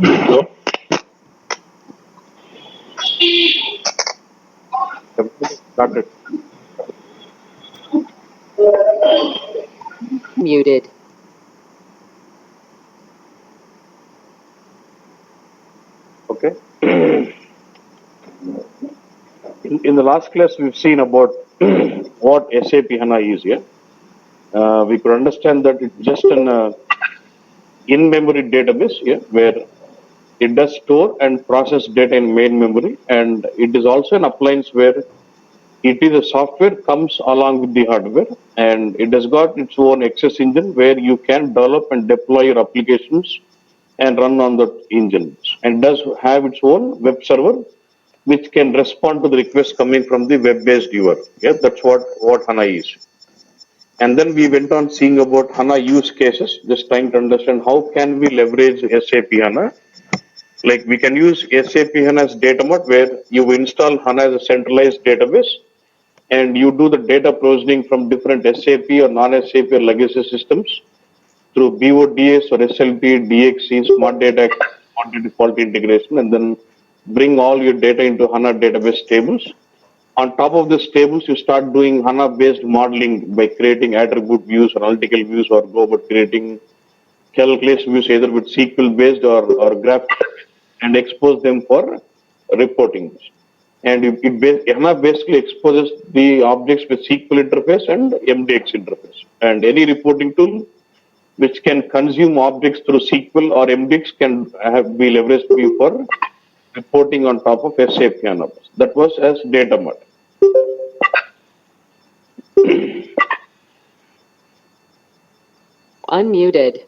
So, everything started. Muted. Okay. In the last class, we've seen about what SAP HANA is here. We could understand that it's just an in-memory database here where it does store and process data in main memory, and it is also an appliance where it is a software comes along with the hardware, and it has got its own access engine where you can develop and deploy your applications and run on the engines, and does have its own web server which can respond to the requests coming from the web-based viewer. Yeah, that's what HANA is. And then we went on seeing about HANA use cases, just trying to understand how can we leverage SAP HANA. Like we can use SAP HANA as data mart where you install HANA as a centralized database and you do the data provisioning from different SAP or non-SAP or legacy systems through BODS or SLT, DXC, Smart Data, Smart Data Quality Integration, and then bring all your data into HANA database tables. On top of these tables, you start doing HANA-based modeling by creating attribute views or analytical views, or go about creating calculation views either with SQL-based or graph, and expose them for reporting. And HANA basically exposes the objects with SQL interface and MDX interface. And any reporting tool which can consume objects through SQL or MDX can be leveraged for reporting on top of SAP HANA. That was as data mart. Unmuted.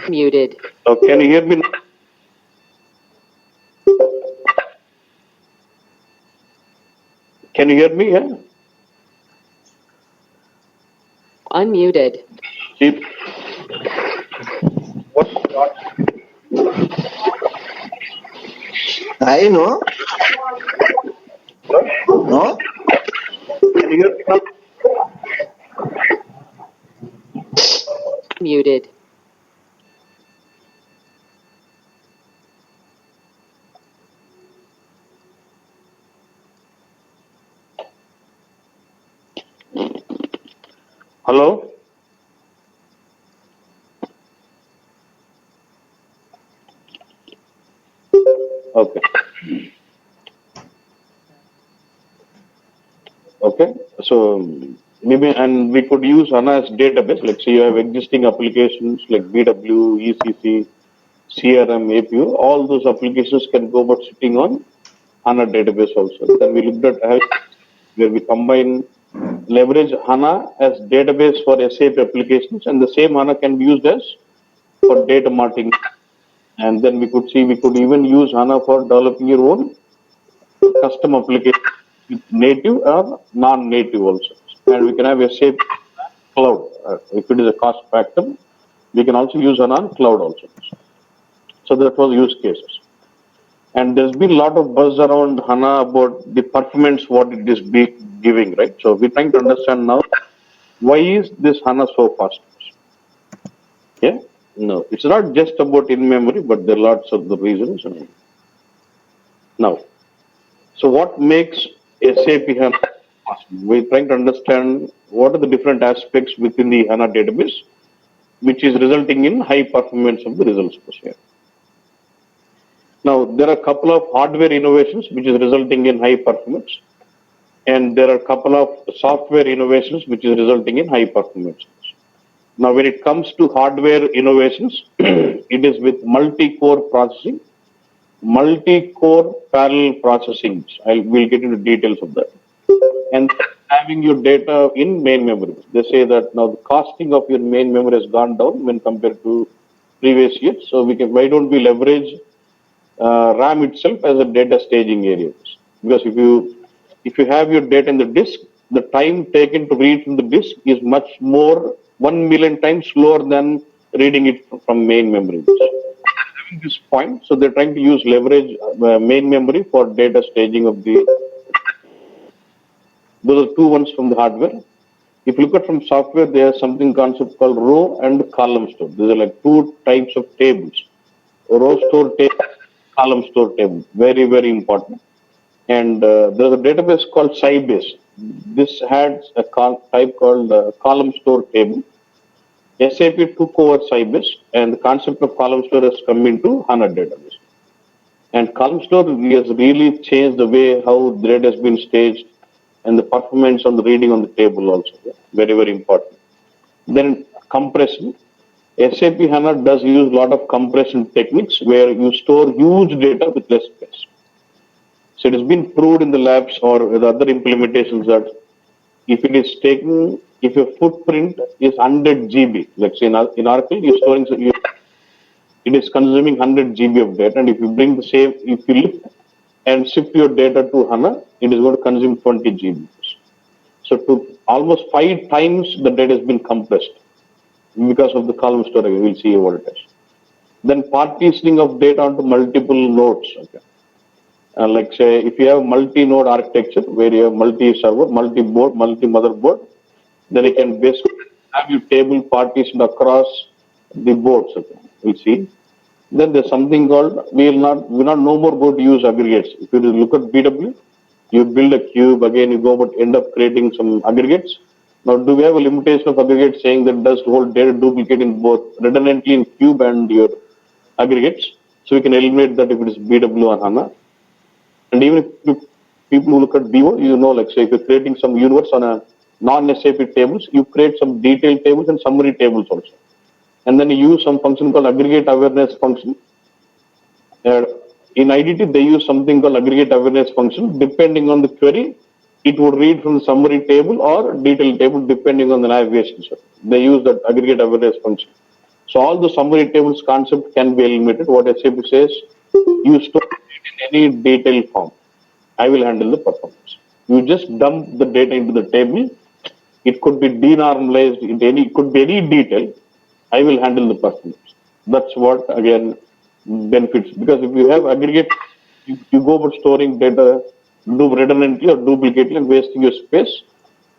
Muted. So can you hear me now? Can you hear me? Yeah. Unmuted. See, what? I know. No? Can you hear me now? Muted. Hello? Okay. Okay. So maybe, and we could use HANA as database. Like say you have existing applications like BW, ECC, CRM, APU. All those applications can go about sitting on HANA database also. Then we looked at where we combine leverage HANA as database for SAP applications, and the same HANA can be used as for data marting. And then we could see we could even use HANA for developing your own custom application with native or non-native also. And we can have SAP cloud. If it is a cost factor, we can also use HANA on cloud also. So that was use cases. And there's been a lot of buzz around HANA about the performance, what it is giving, right? So we're trying to understand now, why is this HANA so fast? Yeah? No, it's not just about in-memory, but there are lots of the reasons. Now, so what makes SAP HANA fast? We're trying to understand what are the different aspects within the HANA database, which is resulting in high performance of the results. Now, there are a couple of hardware innovations which is resulting in high performance, and there are a couple of software innovations which is resulting in high performance. Now, when it comes to hardware innovations, it is with multi-core processing, multi-core parallel processing. We'll get into details of that. And having your data in main memory. They say that now the costing of your main memory has gone down when compared to previous years. So why don't we leverage RAM itself as a data staging area? Because if you have your data in the disk, the time taken to read from the disk is much more, 1 million times slower than reading it from main memory. Having this point, so they're trying to use leverage main memory for data staging of the. Those are two ones from the hardware. If you look at from software, there is something concept called row and column store. These are like two types of tables. row store table, column store table. Very, very important. And there's a database called Sybase. This had a type called column store table. SAP took over Sybase, and the concept of column store has come into HANA database. And column store has really changed the way how the data has been staged and the performance on the reading on the table also. Very, very important. Then compression. SAP HANA does use a lot of compression techniques where you store huge data with less space. So it has been proved in the labs or with other implementations that if it is taken, if your footprint is 100 GB, let's say in Oracle, you're storing, it is consuming 100 GB of data, and if you bring the same, if you lift and shift your data to HANA, it is going to consume 20 GB. So to almost 5 times the data has been compressed because of the column storage. We'll see what it is. Then partitioning of data onto multiple nodes. Okay. Like say, if you have multi-node architecture where you have multi-server, multi-board, multi-motherboard, then you can basically have your table partitioned across the boards. Okay. We see. Then there's something called we're not no more going to use aggregates. If you look at BW, you build a cube again. You go but end up creating some aggregates. Now, do we have a limitation of aggregates saying that does hold data duplicate in both redundantly in cube and your aggregates? So we can eliminate that if it is BW or HANA. And even if people who look at BO, you know, like say if you're creating some universe on a non-SAP tables, you create some detailed tables and summary tables also. And then you use some function called aggregate awareness function. In IDT, they use something called aggregate awareness function. Depending on the query, it would read from the summary table or detailed table depending on the navigation. So they use that aggregate awareness function. So all the summary tables concept can be eliminated. What SAP says, you store it in any detailed form. I will handle the performance. You just dump the data into the table. It could be denormalized. It could be any detail. I will handle the performance. That's what again benefits, because if you have aggregate, you go about storing data redundantly or duplicately and wasting your space.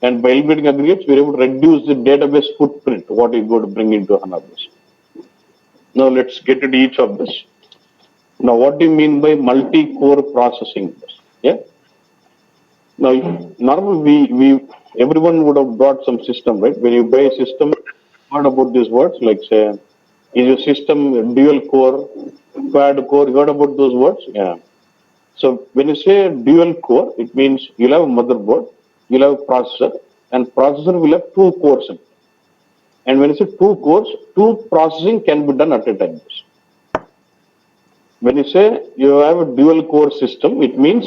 And by eliminating aggregates, we're able to reduce the database footprint, what you go to bring into HANA base. Now let's get into each of this. Now, what do you mean by multi-core processing? Yeah. Now, normally everyone would have brought some system, right? When you buy a system, heard about these words like say, is your system dual core, quad core? You heard about those words? Yeah. So when you say dual core, it means you'll have a motherboard, you'll have a processor, and processor will have 2 cores in it. And when you say 2 cores, 2 processing can be done at a time. When you say you have a dual core system, it means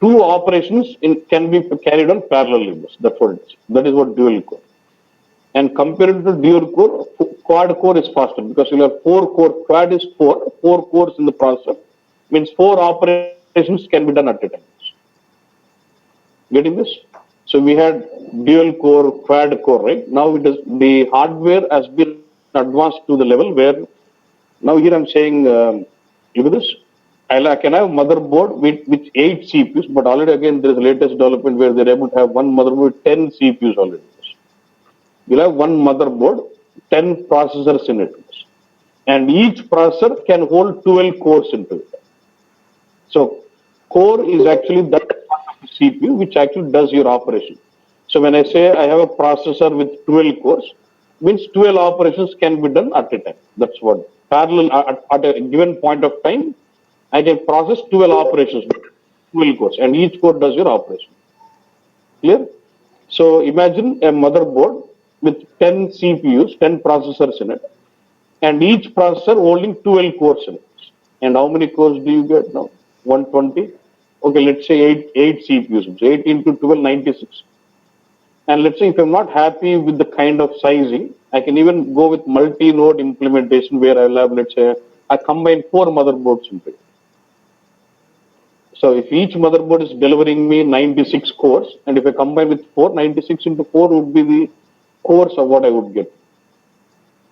2 operations can be carried on parallelly. That's what it is. That is what dual core. And compared to dual core, quad core is faster because you have 4 core. Quad is 4 cores in the processor. Means 4 operations can be done at a time. Getting this? So we had dual core, quad core, right? Now it is the hardware has been advanced to the level where now here I'm saying, look at this. I can have a motherboard with 8 CPUs, but already again there is a latest development where they're able to have one motherboard with 10 CPUs already. You'll have one motherboard, 10 processors in it. And each processor can hold 12 cores into it. So core is actually that part of the CPU which actually does your operation. So when I say I have a processor with 12 cores, means 12 operations can be done at a time. That's what parallel at a given point of time, I can process 12 operations with 12 cores, and each core does your operation. Clear? So imagine a motherboard with 10 CPUs, 10 processors in it, and each processor holding 12 cores in it. And how many cores do you get now? 120? Okay, let's say 8 CPUs. So 8 into 12, 96. And let's say if I'm not happy with the kind of sizing, I can even go with multi-node implementation where I'll have, let's say, I combine 4 motherboards into it. So if each motherboard is delivering me 96 cores, and if I combine with 4, 96 into 4 would be the cores of what I would get.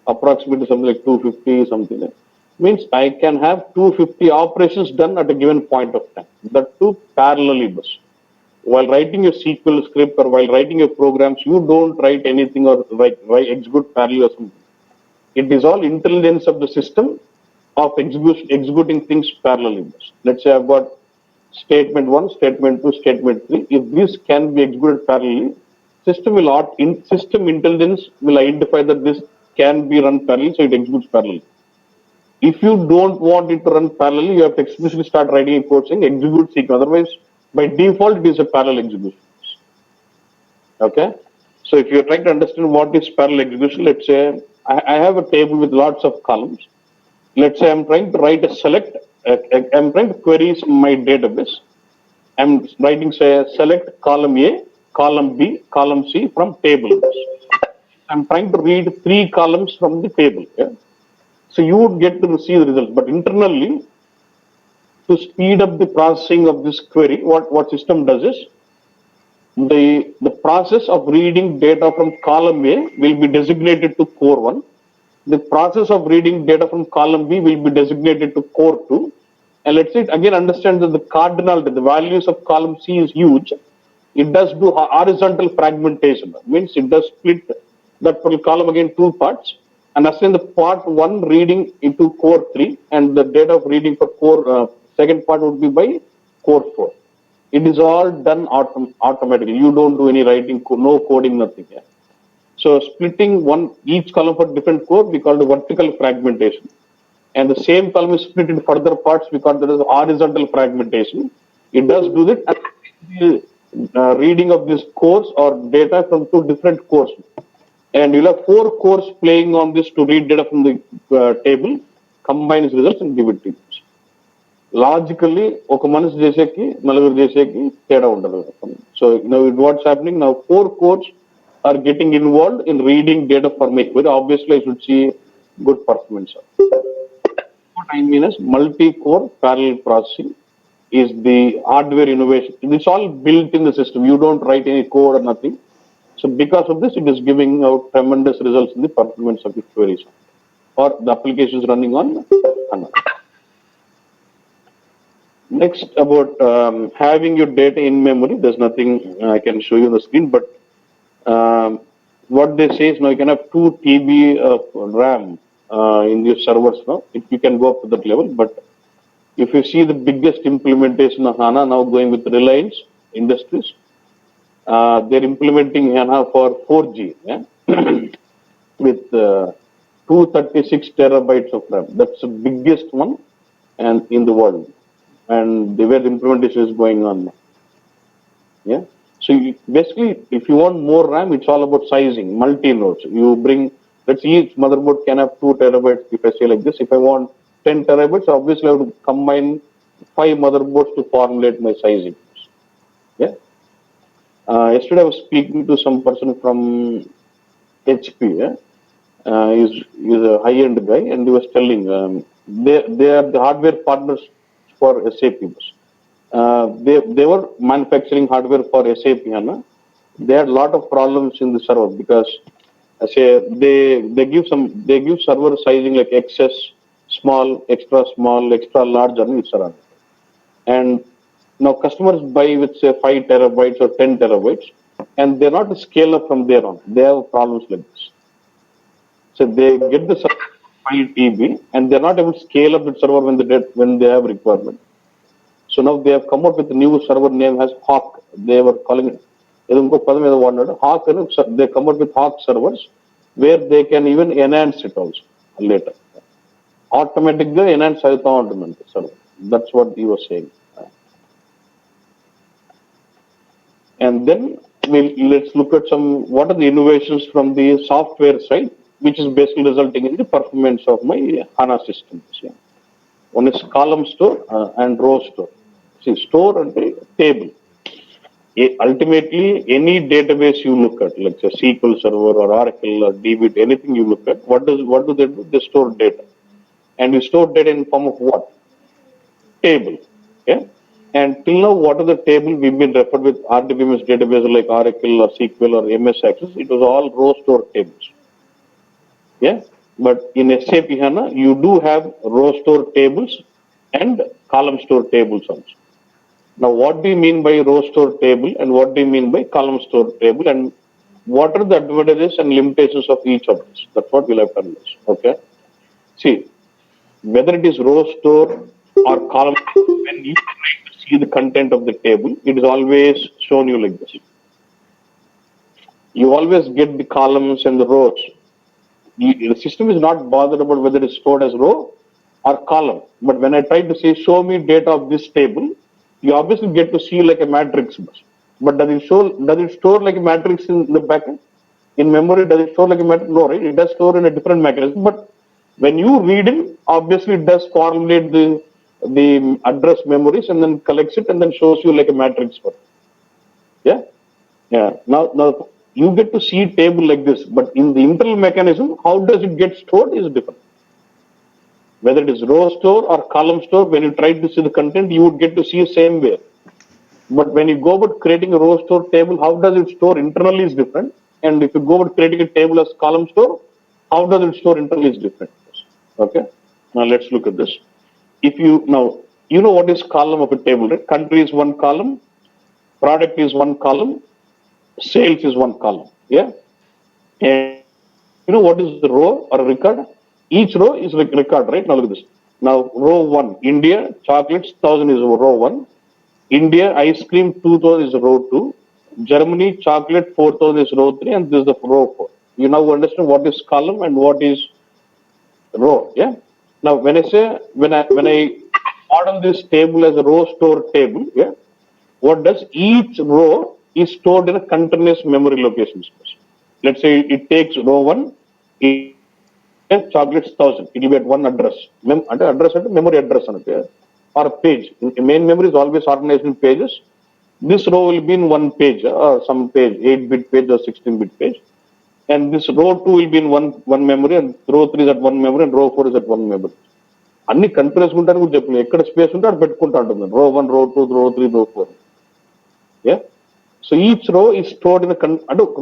Approximately something like 250, something like that. Means I can have 250 operations done at a given point of time. That too parallelly bus. While writing your SQL script or while writing your programs, you don't write anything or execute parallel or something. It is all intelligence of the system of executing things parallelly. Let's say I've got statement 1, statement 2, statement 3. If these can be executed parallelly, system intelligence will identify that this can be run parallelly, so it executes parallelly. If you don't want it to run parallelly, you have to explicitly start writing a code saying execute sequence. Otherwise, by default, it is a parallel execution. Okay. So if you're trying to understand what is parallel execution, let's say I have a table with lots of columns. Let's say I'm trying to write a select, I'm trying to query my database. I'm writing, say, select column A, column B, column C from table. I'm trying to read 3 columns from the table. Yeah? So you would get to see the results. But internally, to speed up the processing of this query, what system does is the process of reading data from column A will be designated to core 1. The process of reading data from column B will be designated to core 2. And let's say again understand that the cardinality, the values of column C is huge. It does do horizontal fragmentation. Means it does split that column again 2 parts. And assign the part 1 reading into core 3 and the data of reading for core second part would be by core 4. It is all done automatically. You don't do any writing, no coding, nothing. Yeah? So splitting each column for different core, we call it vertical fragmentation. And the same column is split into further parts, we call that as horizontal fragmentation. It does do that. And the reading of these cores or data from 2 different cores. And you'll have 4 cores playing on this to read data from the table, combine its results and give it to you. Logically, ఒక మనిషి చేసేకి నలుగురు చేసేకి తేడా ఉండదు. So now what's happening now? 4 cores are getting involved in reading data for my query. Obviously, I should see good performance. What I mean is multi-core parallel processing is the hardware innovation. It's all built in the system. You don't write any code or nothing. So because of this, it is giving out tremendous results in the performance of the queries or the applications running on HANA. Next, about having your data in memory, there's nothing I can show you on the screen, but what they say is now you can have 2 TB of RAM in your servers now. If you can go up to that level, but if you see the biggest implementation of HANA now going with Reliance Industries, they're implementing HANA for 4G yeah? with 236 terabytes of RAM. That's the biggest one and in the world. And where the implementation is going on. Yeah. So basically, if you want more RAM, it's all about sizing, multi-nodes. You bring, let's see, each motherboard can have 2 terabytes. If I say like this, if I want 10 terabytes, obviously I have to combine 5 motherboards to formulate my sizing. Yeah. Yesterday I was speaking to some person from HP. Yeah. He's a high-end guy, and he was telling they are the hardware partners for SAP. They were manufacturing hardware for SAP HANA. They had a lot of problems in the server because they give server sizing like XS, small, extra large, and now customers buy with say 5 terabytes or 10 terabytes, and they're not to scale up from there on. They have problems like this. So they get the server 5 TB, and they're not able to scale up the server when they have requirement. So now they have come up with a new server name as Hawk. They were calling it Hawk. They come up with Hawk servers where they can even enhance it also later. Automatically enhance server. That's what he was saying. And then let's look at what are the innovations from the software side, which is basically resulting in the performance of my HANA systems. Yeah. One is column store and row store. See, store and table. Ultimately, any database you look at, like a SQL Server or Oracle or DB, anything you look at, what do they do? They store data. And you store data in form of what? Table. Yeah? And till now, what are the table we've been referred with RDBMS database like Oracle or SQL or MS Access? It was all row store tables. Yeah? But in SAP HANA, you do have row store tables and column store tables also. Now, what do you mean by row store table and what do you mean by column store table, and what are the advantages and limitations of each of these? That's what we'll have to understand. Okay. See, whether it is row store or column, when you try to see the content of the table, it is always shown you like this. You always get the columns and the rows. The system is not bothered about whether it's stored as row or column. But when I try to say, show me data of this table, you obviously get to see like a matrix. But does it store like a matrix in the backend? In memory, does it store like a matrix? No, right? It does store in a different mechanism. But when you read it, obviously it does formulate the address memories and then collects it and then shows you like a matrix for it. Yeah? Yeah. Now you get to see table like this, but in the internal mechanism, how does it get stored is different. Whether it is row store or column store, when you try to see the content, you would get to see the same way. But when you go about creating a row store table, how does it store internally is different. And if you go about creating a table as column store, how does it store internally is different. Okay. Now let's look at this. You know what is column of a table, right? Country is one column, product is one column, sales is one column. Yeah. And you know what is the row or a record? Each row is like record, right? Now look at this. Now row 1, India, chocolates, 1000 is row 1. India, ice cream, 2000 is row 2. Germany, chocolate, 4000 is row 3, and this is the row 4. You now understand what is column and what is row. Yeah. Now when I model this table as a row store table, yeah, what does each row is stored in a continuous memory location. Let's say it takes row 1, chocolates 1000. It will be at one address. Address at memory address or a page. In main memory is always organized in pages. This row will be in one page or some page, 8-bit page or 16-bit page. And this row 2 will be in one memory, and row 3 is at one memory, and row 4 is at one memory. అన్ని controls ఉంటారని కూడా చెప్పలేదు. ఎక్కడ space ఉంటే అది పెట్టుకుంటా ఉంటుంది. row 1, row 2, row 3, row 4. Yeah. So each row is stored in a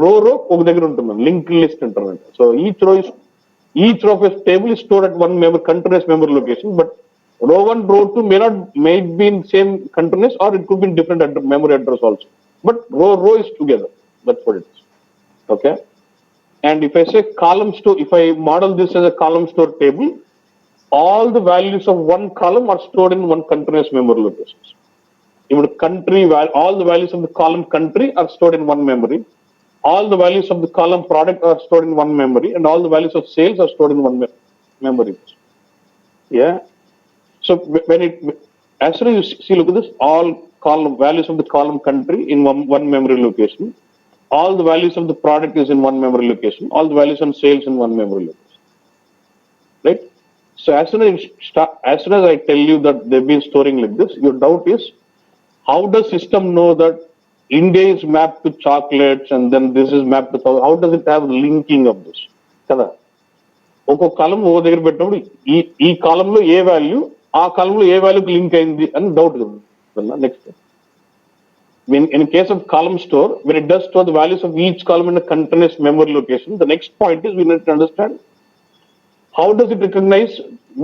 row ఒక దగ్గర ఉంటుంది, linked list అంటారు. So each row of a table is stored at one memory, continuous memory location, but row 1, row 2 may be in same continuous, or it could be in different memory address also. But row is together. That's what it is. Okay. And if I say column store, if I model this as a column store table, all the values of one column are stored in one continuous memory location. Even country, all the values of the column country are stored in one memory. All the values of the column product are stored in one memory, and all the values of sales are stored in one memory. Yeah. So as soon as you see, look at this, all column values of the column country in one memory location. All the values of the product is in one memory location. All the values on sales in one memory location. Right? So as soon as I tell you that they've been storing like this, your doubt is, how does system know that India is mapped to chocolates and then this is mapped to, how does it have linking of this? Kada. ఒక కాలం ఓ దగ్గర పెట్టినప్పుడు ఈ కాలంలో ఏ value ఆ కాలంలో ఏ వాల్యూకి link అయింది అని doubt కదా. Next, in case of column store, when it does store the values of each column in a continuous memory location, the next point is we need to understand how does it recognize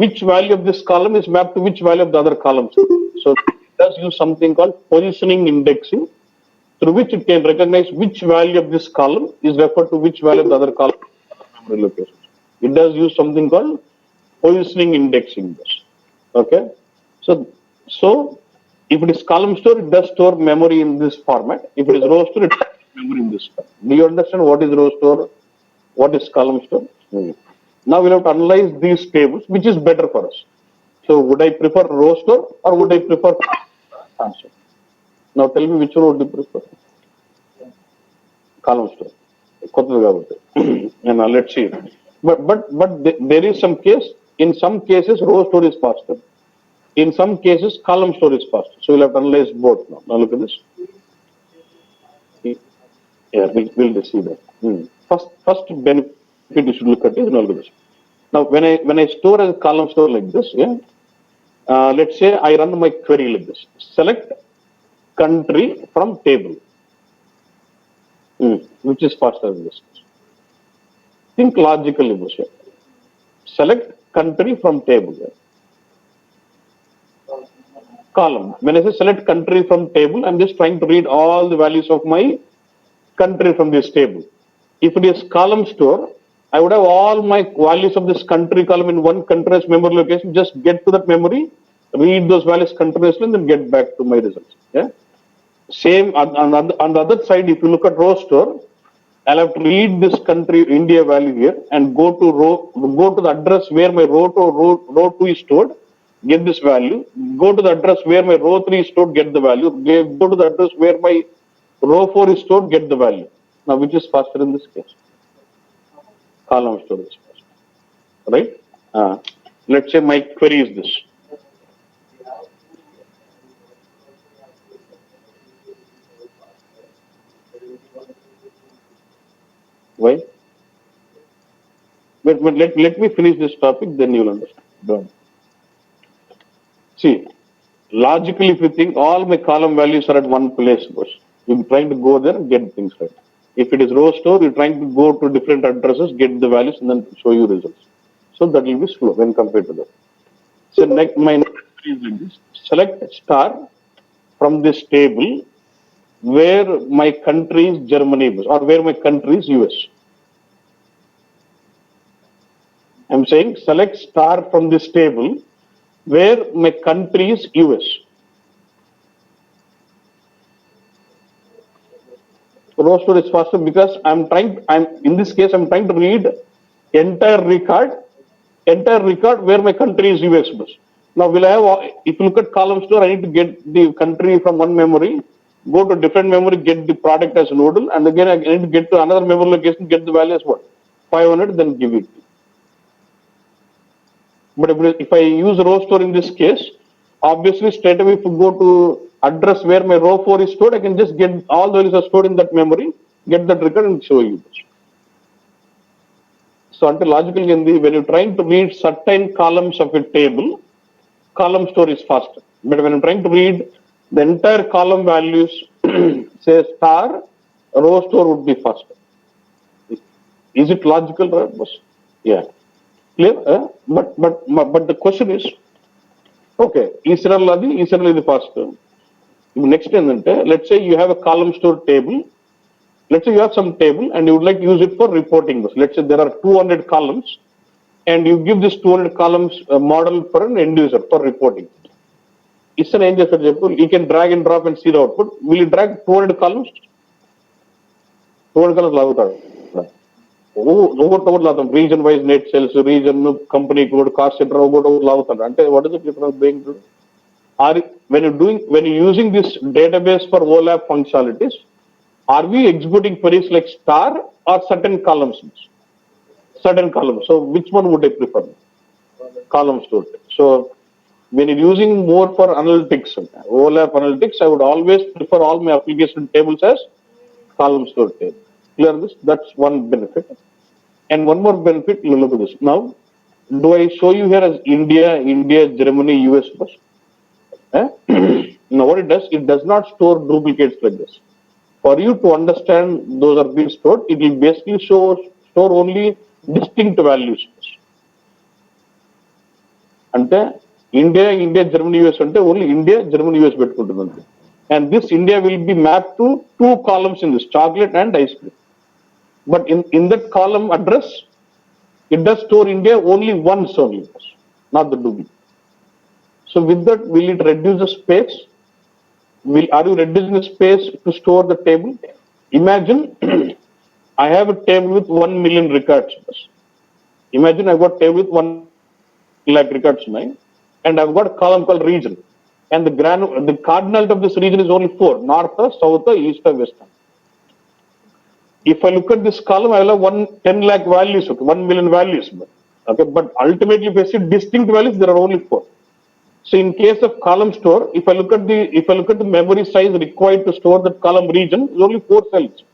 which value of this column is mapped to which value of the other columns. So it does use something called positioning indexing, through which it can recognize which value of this column is referred to which value of the other column memory location. It does use something called positioning indexing. Okay. So if it is column store, it does store memory in this format. If it is row store, it does memory in this format. Do you understand what is row store? What is column store? Now we'll have to analyze these tables, which is better for us. So would I prefer row store or would I prefer column store? Now tell me which one would you prefer? Column store. And let's see. But there is some case. In some cases, row store is faster. In some cases, column store is faster. So we'll have to analyze both now. Now look at this. Yeah, we'll see that. First benefit you should look at is, now look at this. Now when I store as a column store like this, yeah, let's say I run my query like this. Select country from table. Which is faster than this? Think logically, Bush. Select country from table. Yeah. Column. When I say select country from table, I'm just trying to read all the values of my country from this table. If it is column store, I would have all my values of this country column in one continuous memory location, just get to that memory, read those values continuously, and then get back to my results. Yeah. Same on the other side, if you look at row store, I'll have to read this country India value here and go to the address where my row 2 is stored, get this value, go to the address where my row 3 is stored, get the value, go to the address where my row 4 is stored, get the value. Now, which is faster in this case? Column storage is faster, right? Let's say my query is this. Why? But let me finish this topic, then you'll understand. Done. See, logically, if you think all my column values are at one place, boss, you're trying to go there and get things right. If it is row store, you're trying to go to different addresses, get the values, and then show you results. So that will be slow when compared to that. So my next is like this. Select star from this table where my country is Germany or where my country is US. I'm saying select star from this table where my country is US. Row store is faster because I'm in this case I'm trying to read entire record where my country is US. Now if you look at column store, I need to get the country from one memory, go to different memory, get the product as nodal, and again I need to get to another memory location, get the value as what? 500, then give it. But if I use row store in this case, obviously straight away if you go to address where my row 4 is stored, I can just get all the values are stored in that memory, get that record and show you. So until logically, when you're trying to read certain columns of a table, column store is faster. But when I'm trying to read the entire column values, say star, row store would be faster. Is it logical, right? Yeah. Clear? But the question is, okay, is the faster? Next, let's say you have a column store table. Let's say you have some table and you would like to use it for reporting. Let's say there are 200 columns and you give this 200 columns model for an end user for reporting. It's an end user, for example, you can drag and drop and see the output. Will you drag 200 columns? 200 columns region wise net sales, region, company code, cost center, what is it you're doing? When you're using this database for OLAP functionalities, are we executing queries like star or certain columns? Certain columns. So which one would I prefer? Column store. So when you're using more for analytics, OLAP analytics, I would always prefer all my application tables as column store table. Clear this? That's one benefit. And one more benefit, look at this. Now, do I show you here as India, Germany, US first? Now what it does not store duplicates like this. For you to understand those are being stored, it will basically store only distinct values. Ante India, Germany, US ante only India, Germany, US pettukuntundi. And this India will be mapped to two columns in this, chocolate and ice cream. But in that column address, it does store India only once only, not the duplicate. So with that, will it reduce the space? Are you reducing the space to store the table? Imagine I have a table with 1 million records. Imagine I've got a table with 1 lakh records, and I've got a column called region. And the cardinality of this region is only 4, north, south, east, west. If I look at this column, I will have 10 lakh values, 1 million values. Okay, but ultimately, if I see distinct values, there are only 4. So in case of column store, if I look at the memory size required to store that column region, it's only 4 cells.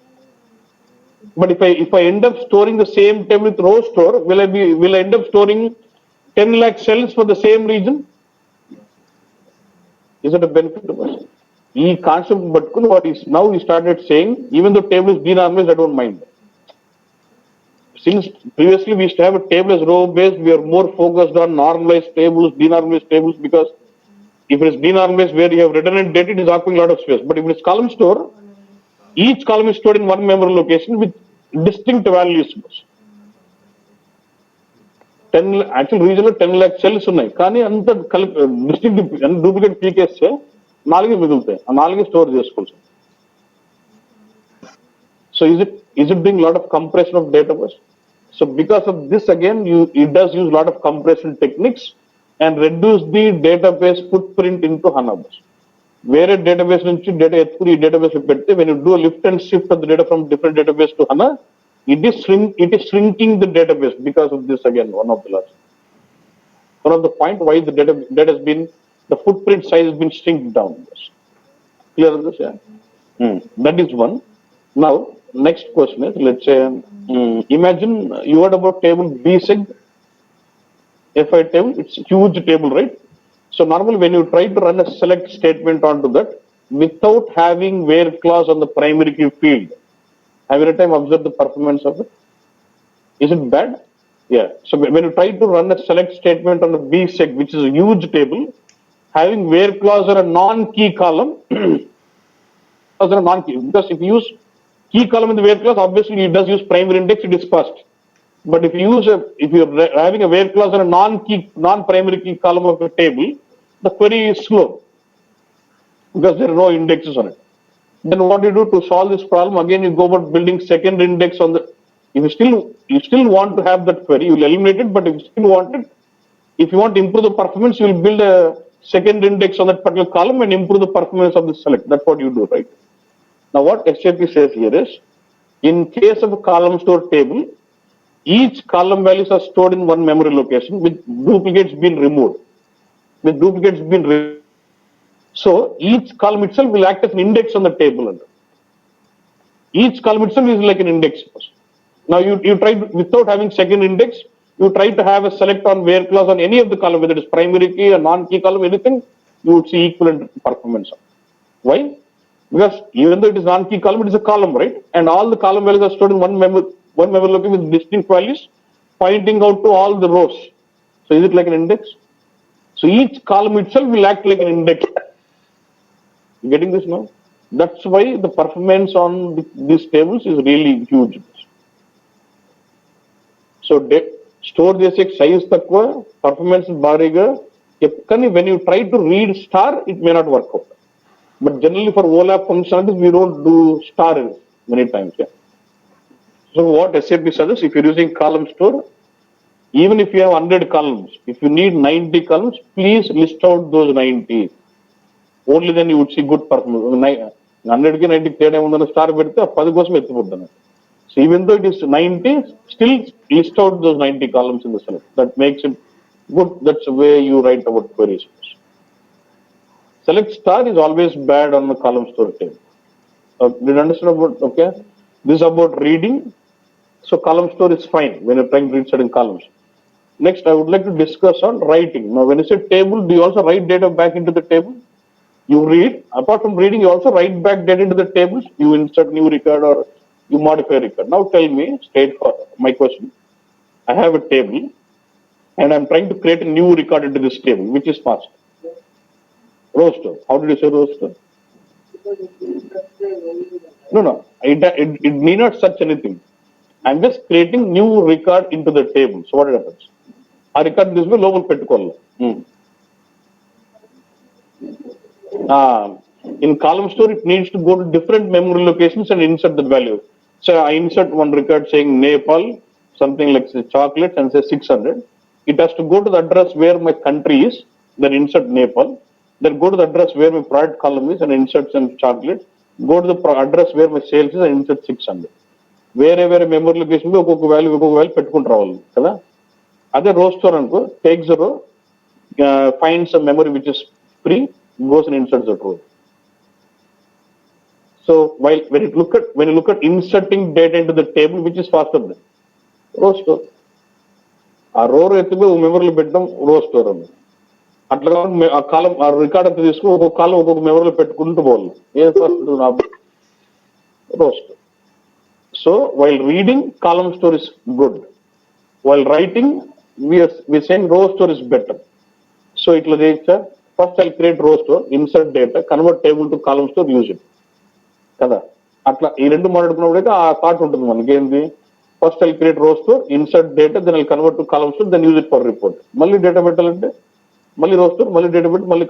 But if I end up storing the same table with row store, will I end up storing 10 lakh cells for the same region? Is it a benefit to us? This concept, but what is now we started saying, even though table is denormalized, I don't mind. Since previously we used to have a table as row based, we are more focused on normalized tables, denormalized tables, because if it is denormalized where you have redundant data, it is occupying a lot of space. But if it is column store, each column is stored in one memory location with distinct values. Actual reason లో 10 lakh cells ఉన్నాయి, కానీ అంత కలిపి district duplicate పీకేస్తే 4 మిగులుతాయి, ఆ 4 store చేసుకోవచ్చు. So is it doing a lot of compression of database? So because of this again, it does use a lot of compression techniques and reduce the database footprint into HANA-bus. Where database నుంచి data ఎత్తుకుని ఈ database పెడితే when you do a lift and shift of the data from different database to HANA, it is shrinking the database because of this again, one of the point why the data has been, the footprint size has been shrink down. Clear on this? Yeah. That is one. Now, next question is, let's say, imagine you heard about table BSEG, FI table, it's a huge table, right? So normally when you try to run a select statement onto that, without having where clause on the primary key field, have you ever time observed the performance of it? Is it bad? Yeah. So when you try to run a select statement on the BSEG, which is a huge table, having where clause or a non-key column, as a non-key, because if you use key column in the where clause, obviously it does use primary index, it is fast. But if you're having a where clause or a non-primary key column of a table, the query is slow because there are no indexes on it. Then what do you do to solve this problem? Again, you go about building second index on the. If you still want to have that query, you will eliminate it. But if you still want it, if you want to improve the performance, you will build a second index on that particular column and improve the performance of the select. That's what you do, right? Now, what SAP says here is, in case of a column store table, each column values are stored in one memory location with duplicates being removed. So each column itself will act as an index on the table. Each column itself is like an index. Now you try to, without having second index, you try to have a select on where clause on any of the column, whether it is primary key or non-key column, anything, you would see equivalent performance. Why? Because even though it is non-key column, it is a column, right? And all the column values are stored in one memory location with distinct values pointing out to all the rows. So is it like an index? So each column itself will act like an index. You getting this now? That's why the performance on these tables is really huge. So store చేసే size తక్కువ, performance భారీగా. When you try to read star, it may not work out. But generally for OLAP functionalities, we don't do star many times. Yeah. So what SAP suggests, if you're using column store, even if you have 100 columns, if you need 90 columns, please list out those 90. Only then you would see good performance. 100 ki 90 తేడా ఉందన్న star పెడితే ఆ 10 కోసం ఎత్తిపోతాను. So even though it is 90, still list out those 90 columns in the select. That makes it good. That's the way you write about queries. Select star is always bad on the column store table. Did you understand about, okay? This is about reading. So column store is fine when you're trying to read certain columns. Next, I would like to discuss on writing. Now, when you say table, do you also write data back into the table? You read, apart from reading, you also write back data into the tables. You insert new record or you modify a record. Now tell me, straight for my question. I have a table and I'm trying to create a new record into this table, which is fast. Row store. How did you say row store? No. It need not search anything. I'm just creating new record into the table. So what happens? A record this way local pettukolla. In column store, it needs to go to different memory locations and insert the value. So I insert one record saying Nepal, something like say chocolate, and say 600. It has to go to the address where my country is, then insert Nepal. Then go to the address where my product column is and insert some chocolate. Go to the address where my sales is and insert 600. వేరే memory location ఒక్కొక్క value పెట్టుకుంటూ రావాలి కదా. అదే రో store అనుకో, takes రో, finds memory which is free, goes and inserts that row. So when you look at inserting data into the table, which is faster than row store. ఆ రో ఎత్తుకు మెమరీలో పెట్టడం రో స్టోర్ అని. అట్లా ఆ కాలం ఆ రికార్డ్ అంతా తీసుకుని ఒక్కొక్క కాలం ఒక్కొక్క మెమరీలో పెట్టుకుంటూ పోవాలి. ఏం first row store. So while reading, column store is good. While writing, we are saying row store is better. So it will say, first I'll create row store, insert data, convert table to column store, use it. కదా అట్లా ఈ రెండు మాట్లాడుకున్నప్పుడైతే ఆ thought ఉంటుంది మనకి. ఏంటి First I'll create row store, insert data, then I'll convert to column store, then use it for report. Malli data పెట్టాలంటే మళ్ళీ row store, మళ్ళీ data పెట్టి మళ్ళీ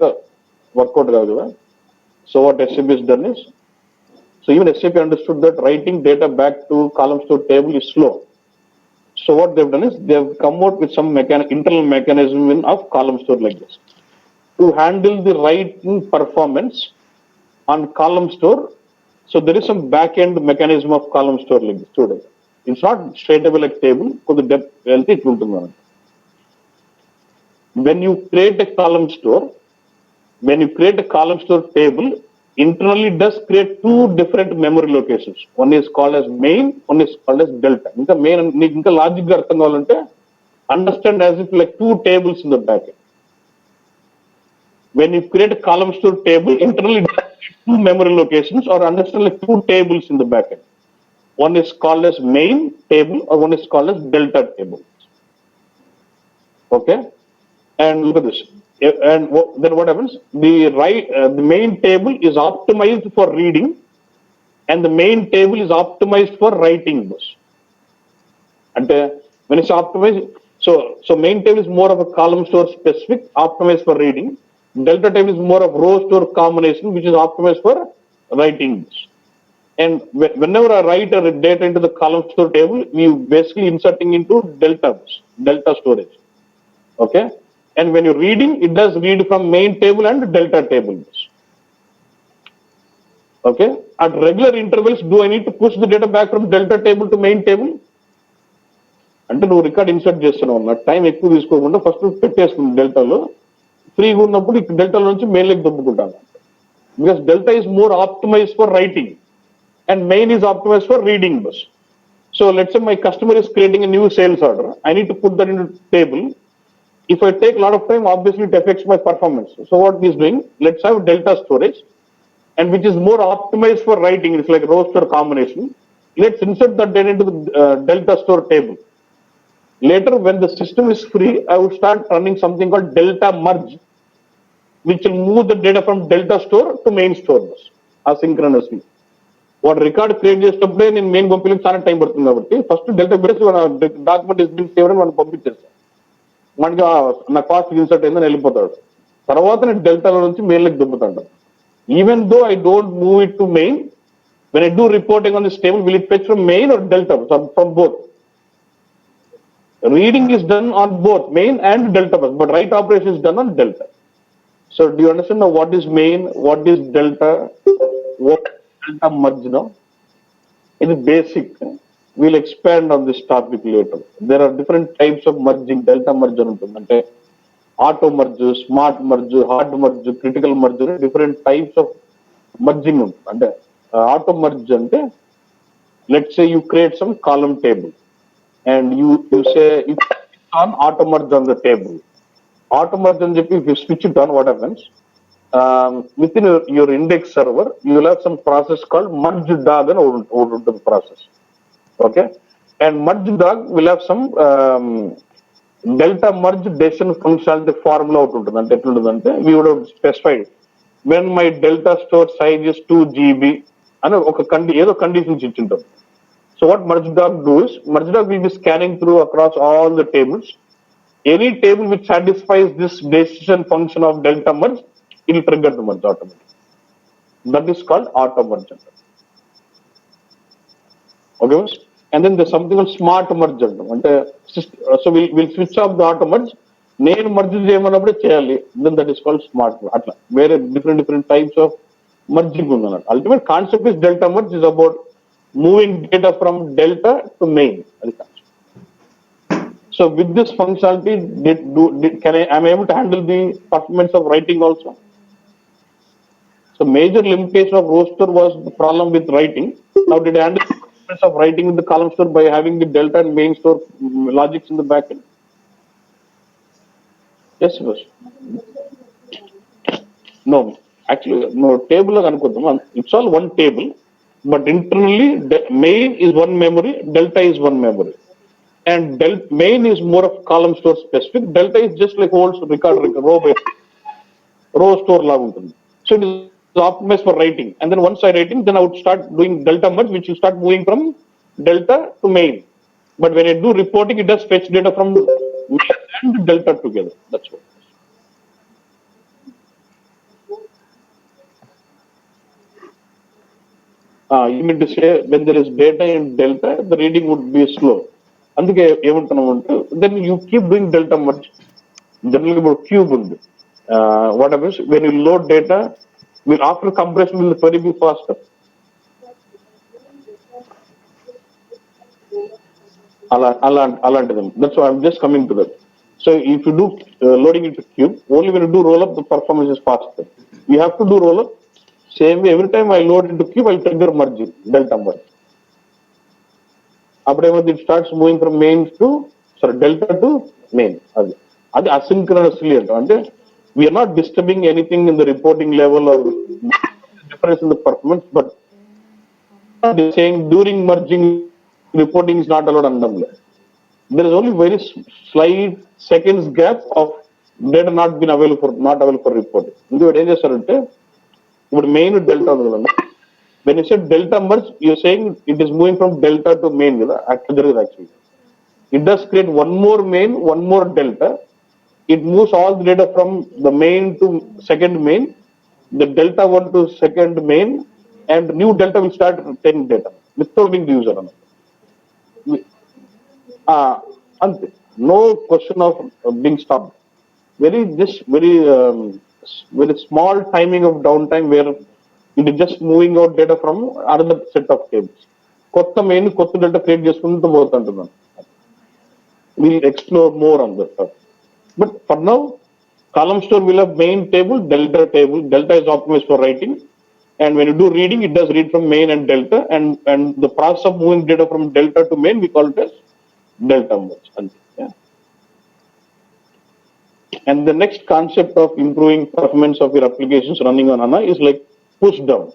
వర్కౌట్ కాదు కదా. So what SAP has done is, so even SAP understood that writing data back to column store table is slow. So what they've done is they've come out with some internal mechanism of column store like this to handle the writing performance on column store. So there is some back end mechanism of column store like this today. It's not straight away like table, for the depth it will be. When you create a column store table, internally it does create two different memory locations. One is called as main, one is called as delta. Inka main, inka logic ga artham kavalante, understand as if like two tables in the back end. When you create a column store table, internally it does create two memory locations, or understand like two tables in the back end. One is called as main table, or one is called as delta table. Okay, and look at this. And then what happens? The main table is optimized for reading, and the main table is optimized for writing this. And when it's optimized, so main table is more of a column store specific, optimized for reading. Delta table is more of row store combination, which is optimized for writing this. And whenever I write a data into the column store table, we basically inserting into delta storage. Okay. And when you're reading, it does read from main table and delta table. Okay. At regular intervals, do I need to push the data back from delta table to main table? అంటే నువ్వు record insert చేస్తున్నావు అన్న, time ఎక్కువ తీసుకోకుండా first పెట్టేసుకుని డెల్టాలో, ఫ్రీగా ఉన్నప్పుడు ఇక్కడ డెల్టాలో నుంచి మెయిన్లోకి దొబ్బుకుంటాను. Because delta is more optimize for writing and main is optimize for reading bus. So let's say my customer is creating a new sales order, I need to put that in table. If I take a lot of time, obviously it affects my performance. So what he's doing, let's have delta storage, and which is more optimized for writing. It's like row store combination. Let's insert that data into the delta store table. Later, when the system is free, I would start running something called delta merge, which will move the data from delta store to main store asynchronously. What record create చేసేటప్పుడే నేను main పంపించడానికి చాలా time పడుతుంది కాబట్టి first delta పెట్టి document is bill save మనం పంపించేస్తాం. మనకి నా కాస్ట్ ఇన్సర్ట్ అయిందని వెళ్ళిపోతాడు. తర్వాత నేను డెల్టాలో నుంచి మెయిన్లోకి దుబ్బుతాడు. Even though I don't move it to main, when I do reporting on this table, will it fetch from main or delta? From both. Reading is done on both main and delta bus, but write operation is done on delta. So do you understand now what is main, what is delta, what is delta merge now? It is basic. We'll expand on this topic later. There are different types of merging. Delta merge ante auto merge, smart merge, hard merge, critical merge, different types of merging ante auto merge ante, let's say you create some column table and you say you on auto merge on the table. Auto merge and if you switch it on, what happens? Within your index server, you will have some process called merge dog and over the process. Okay, and merge dog will have some delta merge decision functionality formula out ఉంటుంది. అంటే ఎట్లుంటుందంటే we would have specified when my delta store size is 2 GB అని ఒక ఏదో conditions ఇచ్చింటాం. So what merge dog do is, merge dog will be scanning through across all the tables. Any table which satisfies this decision function of delta merge, it will trigger the merge automatically. That is called auto merge. Okay, and then there's something called smart merge. So we'll switch off the auto merge. నేను merge చేయమన్నప్పుడే చేయాలి. Then that is called smart merge. అట్లా వేరే different types of merging ఉందన్నమాట. Ultimate concept is delta merge is about moving data from delta to main. So with this functionality, am I able to handle the performance of writing also? So major limitation of row store was the problem with writing. Now did I handle the performance of writing in the column store by having the delta and main store logics in the backend? Yes, boss. No, actually, no table. It's all one table, but internally main is one memory, delta is one memory, and main is more of column store specific. Delta is just like whole record row store laga untundi. So it is optimized for writing, and then once I writing, then I would start doing delta merge, which will start moving from delta to main. But when I do reporting, it does fetch data from main and delta together. That's what. You mean to say when there is data in delta, the reading would be slow. And then you keep doing delta merge. Generally about cube. What happens when you load data, will after compression will the query be faster? Them. That's why I'm just coming to that. So if you do loading into cube, only when you do roll up, the performance is faster. You have to do roll up. Same way, every time I load into cube, I'll trigger merge, delta merge. After it starts moving from main to, delta to main. That's asynchronously. We are not disturbing anything in the reporting level or difference in the performance, but saying during merging, reporting is not allowed under them. There is only very slight seconds gap of data not available for reporting. Main delta. When you said delta merge, you're saying it is moving from delta to main. Actually, it does create one more main, one more delta. It moves all the data from the main to second main, the delta one to second main, and new delta will start taking data without being the user. No question of being stopped. Very small timing of downtime where it is just moving out data from another set of tables. Kotta main, kotta delta create చేసుకుంటూ పోతుంటున్నాను. We'll explore more on that. But for now, column store will have main table, delta table. Delta is optimized for writing. And when you do reading, it does read from main and delta. And the process of moving data from delta to main, we call it as delta merge. Yeah. And the next concept of improving performance of your applications running on HANA is like push down.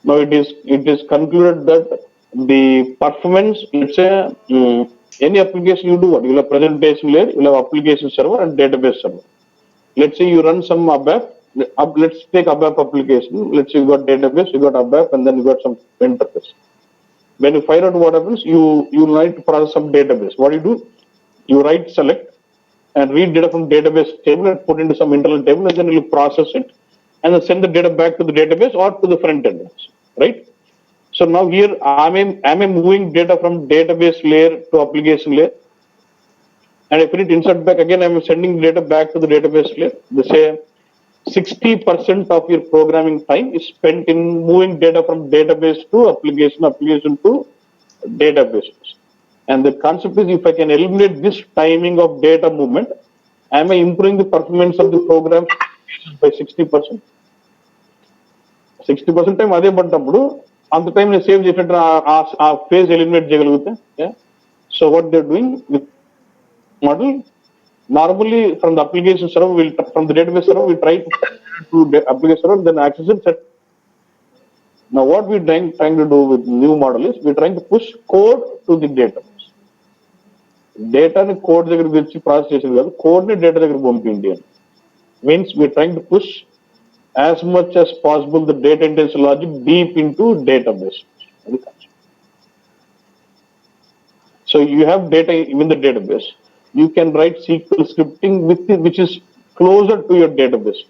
Now it is concluded that the performance, let's say, any application you do what? You'll have presentation layer, you'll have application server and database server. Let's say you run some ABAP. Let's take ABAP application. Let's say you got database, you got ABAP, and then you got some interface. When you fire out what happens, you need to process some database. What do? You write select and read data from database table and put into some internal table, and then you process it and then send the data back to the database or to the front end, right? So now here am I moving data from database layer to application layer, and if it insert back again, I'm sending data back to the database layer. They say 60% of your programming time is spent in moving data from database to application to database. And the concept is, if I can eliminate this timing of data movement, am I improving the performance of the program by 60%? 60% time అదే పడ్డప్పుడు అంత time నేను save చేసినట్టు ఆ phase eliminate చేయగలుగుతా. So what they doing with model, normally from the application server, from the database server, we try to application server, then access it. Now what we're trying to do with new model is we're trying to push code to the database. Data ni code దగ్గరికి వచ్చి process చేసేది కాదు, code ని data దగ్గర పంపిండి. Means we're trying to push as much as possible the data intensive logic deep into database. So you have data in the database. You can write SQL scripting which is closer to your database.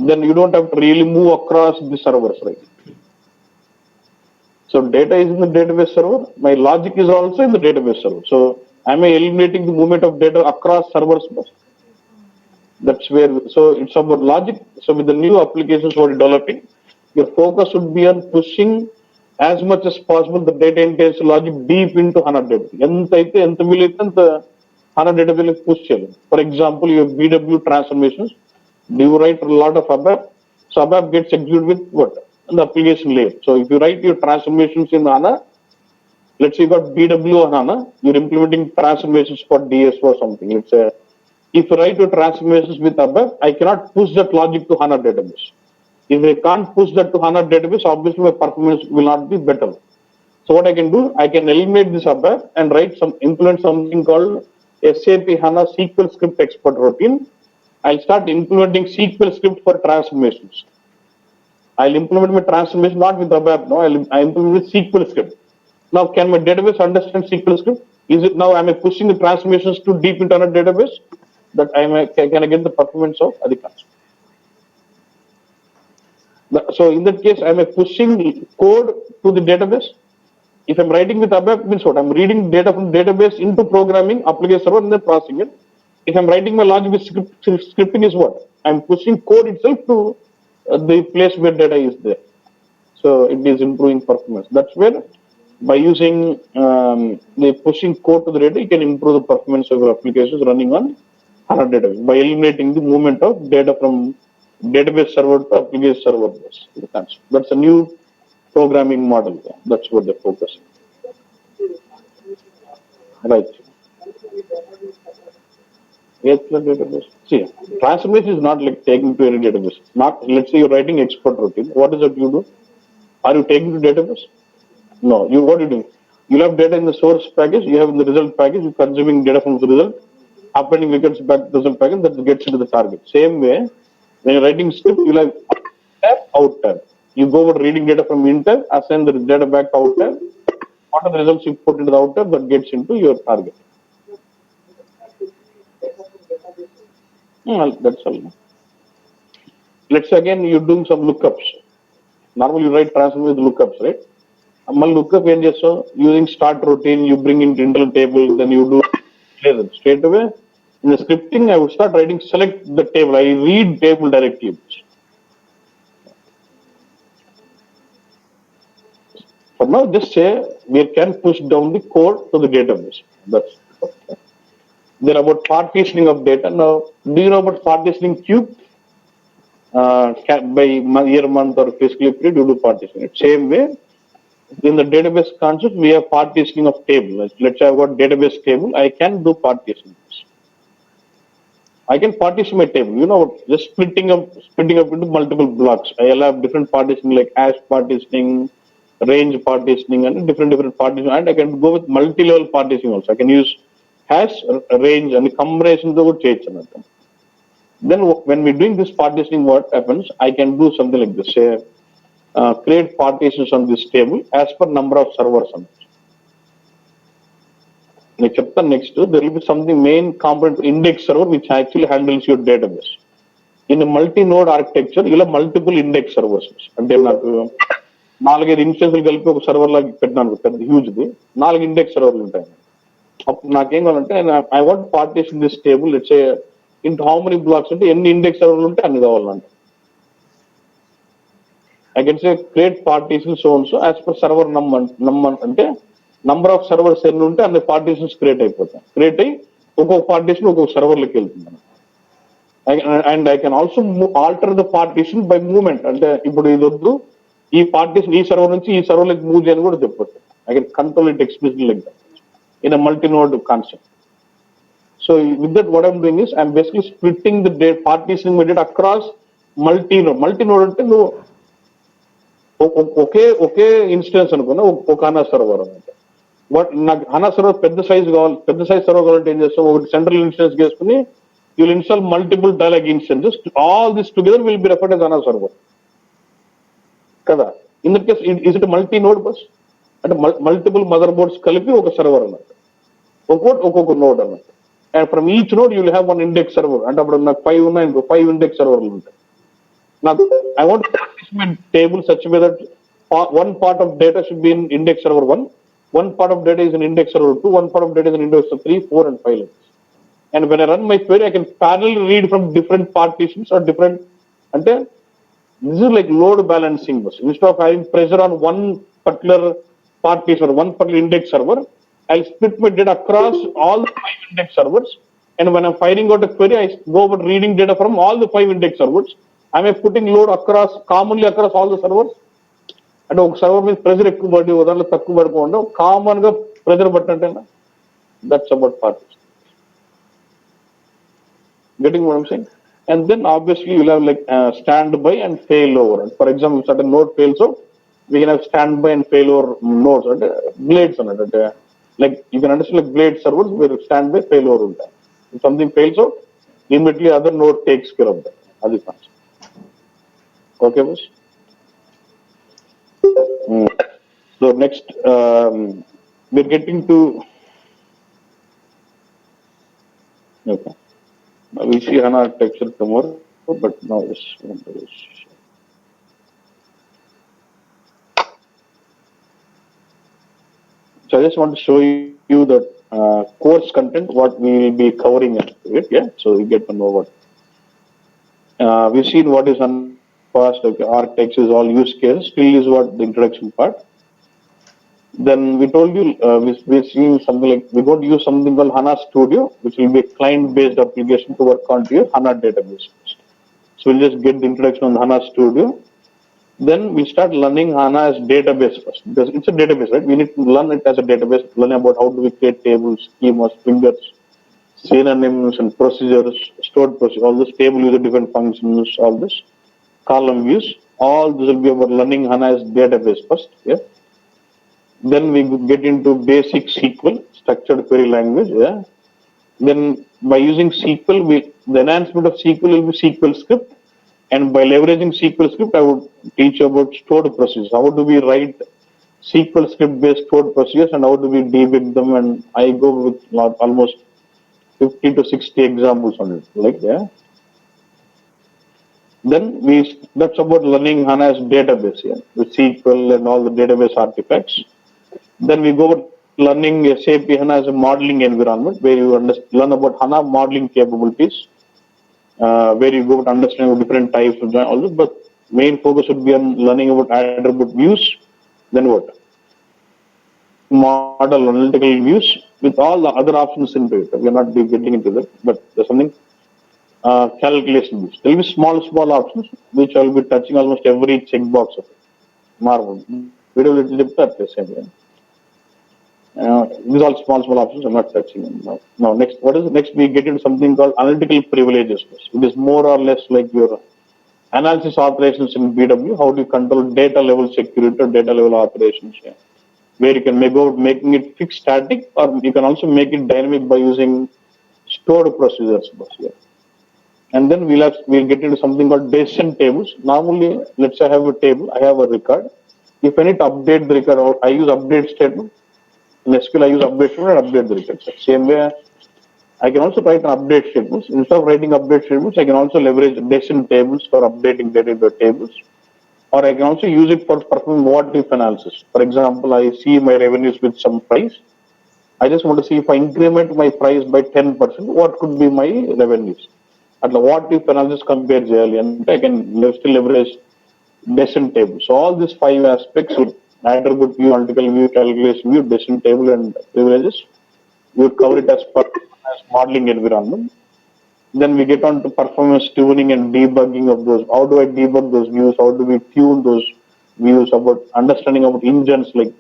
Then you don't have to really move across the servers, right? So data is in the database server. My logic is also in the database server. So am I eliminating the movement of data across servers? That's where, so it's about logic. So with the new applications what you're developing, your focus would be on pushing as much as possible the data intensive logic deep into HANA database. HANA database push cheyalem. For example, you have BW transformations. Do you write a lot of ABAP? So ABAP gets executed with what? In the application layer. So if you write your transformations in HANA, let's say you got BW on HANA, you're implementing transformations for DSO or something. Let's say if you write your transformations with ABAP, I cannot push that logic to HANA database. If I can't push that to HANA database, obviously my performance will not be better. So what I can do, I can eliminate this ABAP and implement something called SAP HANA SQL script export routine. I'll start implementing SQL script for transformations. I'll implement my transformation not with ABAP, no, I implement with SQL script. Now, can my database understand SQL script? Is it now, am I pushing the transformations to deep into another database? That can I get the performance of Adhikans? So in that case, am I pushing code to the database? If I'm writing with ABAP, means what? I'm reading data from database into programming, application server, and then processing it. If I'm writing my logic with scripting is what? I'm pushing code itself to the place where data is there. So it is improving performance. That's where by using the pushing code to the data, you can improve the performance of your applications running on HANA database by eliminating the movement of data from database server to application server. That's a new programming model. That's what they're focusing. Right. Yes, the database. See, transformation is not like taking to any database. Not, let's say you're writing export routine. What is it you do? Are you taking to database? No. You what you do? You have data in the source package. You have in the result package. You're consuming data from the result. Appending records back to the result package that gets into the target. Same way, when you're writing script, you'll have tab, out tab. You go over reading data from in tab, assign the data back to out tab. What are the results you put into the out tab that gets into your target? Well, that's all. Let's say again you're doing some lookups. Normally you write transform with lookups, right? Lookup ఏం చేస్తావు using start routine, you bring in internal table, then you do straight away. In the scripting, I would start writing select the table. I read table directly. For now, just say we can push down the code to the database. That's okay. Then about partitioning of data. Now, do you know about partitioning cube? By year, month, or fiscal period, you do partitioning. Same way, in the database concept, we have partitioning of table. Let's say I've got database table. I can do partitioning. I can partition my table. You know, just splitting up into multiple blocks. I'll have different partitioning like hash partitioning, range partitioning, and different partitioning. And I can go with multi-level partitioning also. I can use hash, range, and the combination of change. Then when we're doing this partitioning, what happens? I can do something like this. Say, create partitions on this table as per number of servers. Next, there will be something main component index server which actually handles your database. In a multi-node architecture, you'll have multiple index servers. అంటే నాకు 4-5 ఇన్స్టెన్స్లు కలిపి ఒక server లాగా పెట్టినాను పెద్ద హ్యూజ్ది 4 index సర్వర్లు ఉంటాయి. అప్పుడు నాకేం కావాలంటే I want partition this table let's say into how many blocks అంటే ఎన్ని ఇండెక్స్ సర్వర్లు ఉంటే అన్ని కావాలంటే I can say create partition so and so as per server number అంటే నంబర్ ఆఫ్ సర్వర్స్ ఎన్ని ఉంటే అన్ని పార్టీషన్స్ క్రియేట్ అయిపోతాయి. క్రియేట్ అయ్యి ఒక్కొక్క పార్టీషన్ ఒక్కొక్క సర్వర్లోకి వెళ్తుంది. And I can also alter the partition by movement. అంటే ఇప్పుడు ఇది వద్దు ఈ పార్టీషన్ ఈ సర్వర్ నుంచి ఈ సర్వర్లోకి మూవ్ చేయని కూడా చెప్పొచ్చు. I can control it explicitly like that in a multi node concept. So with that what I'm doing is I'm basically splitting the partitioning my data across multi node. Multi node అంటే నువ్వు ఒకే instance అనుకున్నా ఒక HANA server అనమాట. నాకు HANA server పెద్ద size కావాలి. పెద్ద size server కావాలంటే ఏం చేస్తాం? ఒకటి సెంట్రల్ ఇన్స్టెన్స్ చేసుకుని you will install multiple dialog instances. All this together will be referred as HANA server కదా. In that case is it multi node bus అంటే మల్టిపుల్ మదర్ బోర్డ్స్ కలిపి ఒక సర్వర్ అన్నట్టు. ఒక్కొక్క నోడ్ అన్నట్టు. And from each node you will have 1 index server. అంటే అప్పుడు నాకు 5 ఉన్నాయి ఇంకో 5 ఇండెక్స్ సర్వర్లు ఉంటాయి. నాకు I want to partition my table such a way that one part of data should be in index server 1, one part of data is in index server 2, one part of data is in index server 3, 4, and 5. And when I run my query, I can parallelly read from different partitions or different. And then this is like load balancing. Instead of having pressure on one particular partition or one particular index server, I'll split my data across all the 5 index servers. And when I'm firing out a query, I go over reading data from all the 5 index servers. Am I putting load commonly across all the servers? అంటే ఒక server మీద pressure ఎక్కువ పడి ఉదాహరణ తక్కువ పడిపోవడం common గా pressure పట్టినట్టేనా? That's about partition. Getting what I'm saying? And then obviously you'll have like standby and failover. And for example, if certain node fails out, we can have standby and failover nodes. And blades on it. Like you can understand like blade servers where standby failover ఉంటాయి. If something fails out, immediately other node takes care of that. అది concept. Okay, boss. So next, we're getting to, okay. Now we see HANA architecture tomorrow, but now this. So I just want to show you the course content, what we will be covering into it. Yeah, so you get to know what. We've seen what is past, like architects is all use cases, still is what the introduction part. Then we told you we're seeing something like we're going to use something called HANA Studio, which will be a client-based application to work on to your HANA database. So we'll just get the introduction on HANA Studio. Then we start learning HANA as database first, because it's a database, right? We need to learn it as a database, learn about how do we create tables, schemas, fingers, synonyms and procedures, stored procedures, all this table user different functions, all this, column views, all this will be about learning HANA as database first. Yeah. Then we get into basic SQL, structured query language. Yeah. Then by using SQL, the enhancement of SQL will be SQL script. And by leveraging SQL script, I would teach about stored procedures. How do we write SQL script based stored procedures and how do we debug them? And I go with almost 50 to 60 examples on it. Like, yeah. Then that's about learning HANA as database, yeah, with SQL and all the database artifacts. Then we go learning SAP HANA as a modeling environment where you learn about HANA modeling capabilities, where you go to understand different types of all this, but main focus would be on learning about attribute views. Then what? Model analytical views with all the other options into it. We're not getting into that, but there's something calculation views. There will be small options which I will be touching almost every checkbox of it. Marvel. We do a little bit at the same way. These are all small options. I'm not touching them now. Next, what is it? Next? We get into something called analytical privileges. It is more or less like your analysis operations in BW. How do you control data level security or data level operations? Yeah. Where you can making it fixed static, or you can also make it dynamic by using stored procedures. Yeah. And then we'll get into something called decision tables. Normally, let's say I have a table, I have a record. If I need to update the record, I use update statement. In SQL, I use update statement and update the record. So same way, I can also write an update statements. Instead of writing update statements, I can also leverage decision tables for updating data into tables. Or I can also use it for performing what if analysis. For example, I see my revenues with some price. I just want to see if I increment my price by 10%, what could be my revenues? At the what if analysis compares early, and I can still leverage decision table. So all these 5 aspects would attribute view, analytical view, calculation view, decision table, and privileges. We would cover it as modeling environment. Then we get on to performance tuning and debugging of those. How do I debug those views? How do we tune those views? About understanding about engines like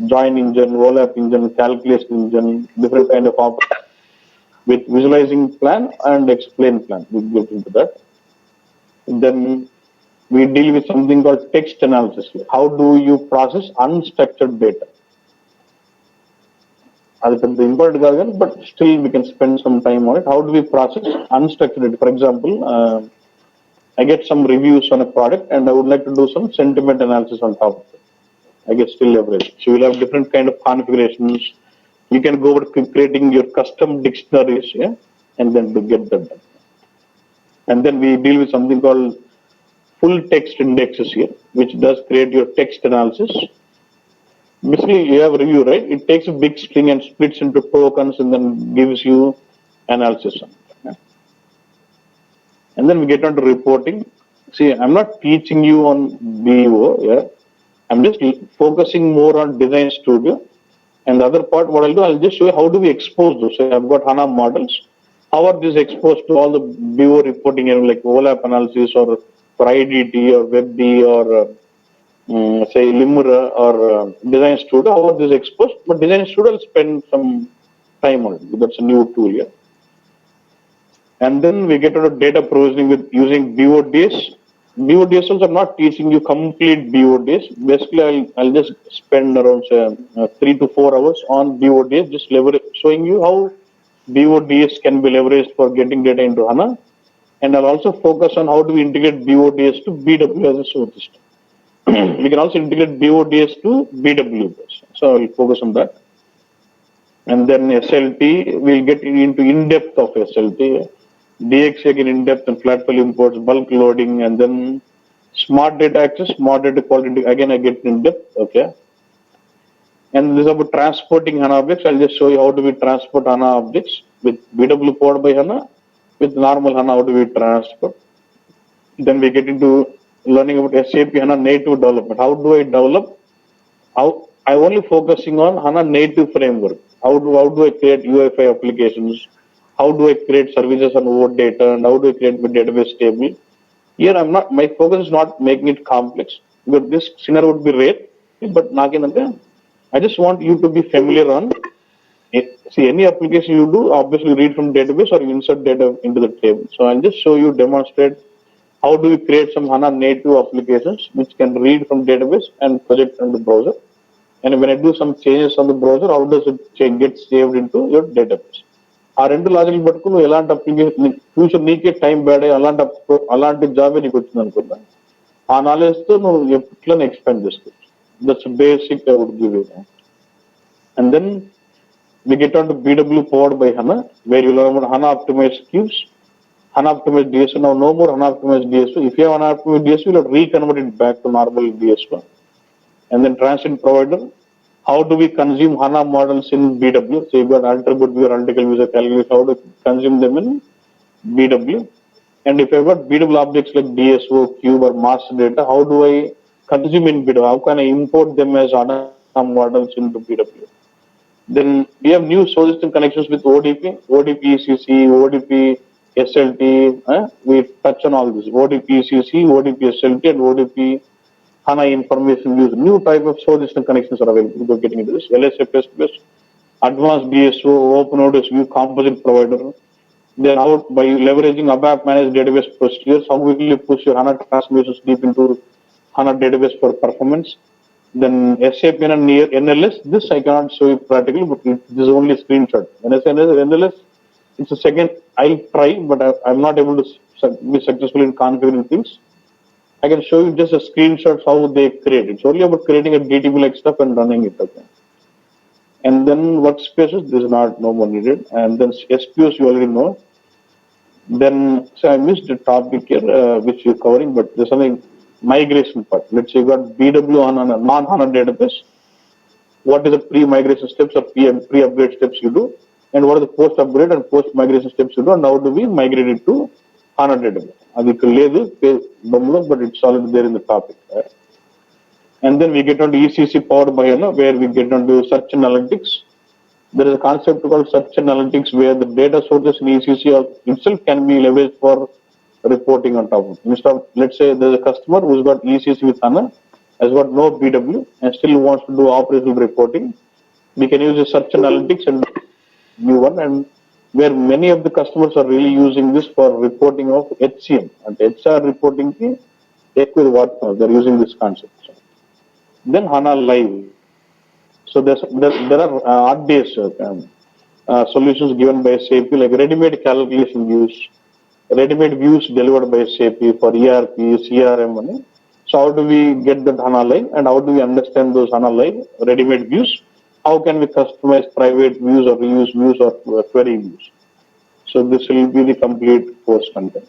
join engine, roll-up engine, calculation engine, different kind of options with visualizing plan and explain plan. We get into that. Then we deal with something called text analysis. How do you process unstructured data? That's important, but still we can spend some time on it. How do we process unstructured data? For example, I get some reviews on a product and I would like to do some sentiment analysis on top of it. I get still leverage. So you'll have different kind of configurations. You can go over creating your custom dictionaries, yeah, and then to get that done. And then we deal with something called full text indexes here, which does create your text analysis. Basically, you have a review, right? It takes a big string and splits into tokens and then gives you analysis on it. Yeah? And then we get on to reporting. See, I'm not teaching you on BO, yeah. I'm just focusing more on Design Studio. And the other part, what I'll do, I'll just show you how do we expose those. So I've got HANA models. How are these exposed to all the BO reporting, like overlap analysis or for IDT or WebD or say Limura or Design Studio? How are these exposed? But Design Studio will spend some time on it. That's a new tool here. And then we get into data provisioning with using BODs. BODs also not teaching you complete BODs. Basically, I'll just spend around 3 to 4 hours on BODs, just showing you how BODs can be leveraged for getting data into HANA. And I'll also focus on how do we integrate BODs to BW as a source system. we can also integrate BODS to BWS. So I will focus on that. And then SLT, we'll get into in-depth of SLT. DX again in-depth and flat file imports, bulk loading, and then smart data access, smart data quality, again I get in-depth, okay. And this is about transporting HANA objects. I'll just show you how do we transport HANA objects with BW powered by HANA, with normal HANA, how do we transport. Then we get into learning about SAP HANA native development. How do I develop? How I only focusing on HANA native framework. How do I create UEFI applications? How do I create services on OData, and how do I create my database table? Here I'm not. My focus is not making it complex, because this scenario would be rare. But I just want you to be familiar on. See, any application you do, obviously read from database or you insert data into the table. So I'll just show you, demonstrate how do we create some HANA native applications which can read from database and project on the browser. And when I do some changes on the browser, how does it get saved into your database? ఆ రెండు logical పట్టుకుని నువ్వు ఎలాంటి application future నీకే time bad అయ్యి అలాంటి జాబే నీకు వచ్చింది అనుకుంటా. ఆ నాలెడ్జ్ తో నువ్వు ఎట్లా ఎక్స్పాండ్ చేసుకోవచ్చు. That's basic I would give you. And then we get on to BW powered by HANA, where you learn about HANA optimized queues, HANA optimized DSO. Now no more HANA optimized DSO. If you have HANA optimized DSO, you'll have to reconvert it back to normal DSO. And then transit provider. How do we consume HANA models in BW? So you've got attribute view, analytical view, calculation. How to consume them in BW? And if I've got BW objects like DSO, cube, or master data, how do I consume in BW? How can I import them as HANA models into BW? Then we have new source system connections with ODP, ODP ECC, ODP SLT. We touch on all this. ODP ECC, ODP SLT, and ODP HANA information use. New type of source system connections are available. We're getting into this. LSA++, advanced DSO, OpenODS view, composite provider. Then out by leveraging ABAP managed database procedures, how will you push your HANA transformations deep into HANA database for performance? Then SAP and NLS, this I cannot show you practically, but this is only a screenshot. When I say NLS, it's a second, I'll try, but I'm not able to be successful in configuring things. I can show you just a screenshot how they create. It's only about creating a DTB-like stuff and running it. Okay. And then workspaces, this is not no more needed. And then SQS you already know. Then so I missed the topic here, which you're covering, but there's something migration part. Let's say you got BW on a non-HANA database. What is the pre-migration steps or pre-upgrade steps you do? And what are the post-upgrade and post-migration steps you do? And how do we migrate it to HANA database? అది ఇక్కడ లేదు but it's already there in the topic. Right? And then we get on to ECC powered by HANA, where we get on to search analytics. There is a concept called search analytics, where the data sources in ECC itself can be leveraged for reporting on top of it. Instead of, let's say there's a customer who's got ECC with HANA, has got no BW, and still wants to do operational reporting. We can use the search analytics and new one, and where many of the customers are really using this for reporting of HCM and HR reporting. They're using this concept. Then HANA Live. So there are RDS solutions given by SAP, like ready-made calculation views, ready-made views delivered by SAP for ERP, CRM. So how do we get that HANA Live, and how do we understand those HANA Live ready-made views? How can we customize private views or reuse views or query views? So this will be the complete course content,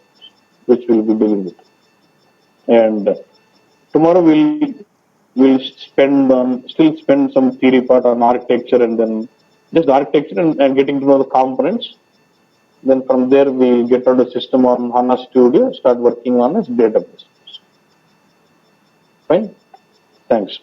which we'll be dealing with. And tomorrow we'll spend some theory part on architecture, and then just architecture and getting to know the components. Then from there we get on the system on HANA Studio, start working on its database. Fine? Thanks.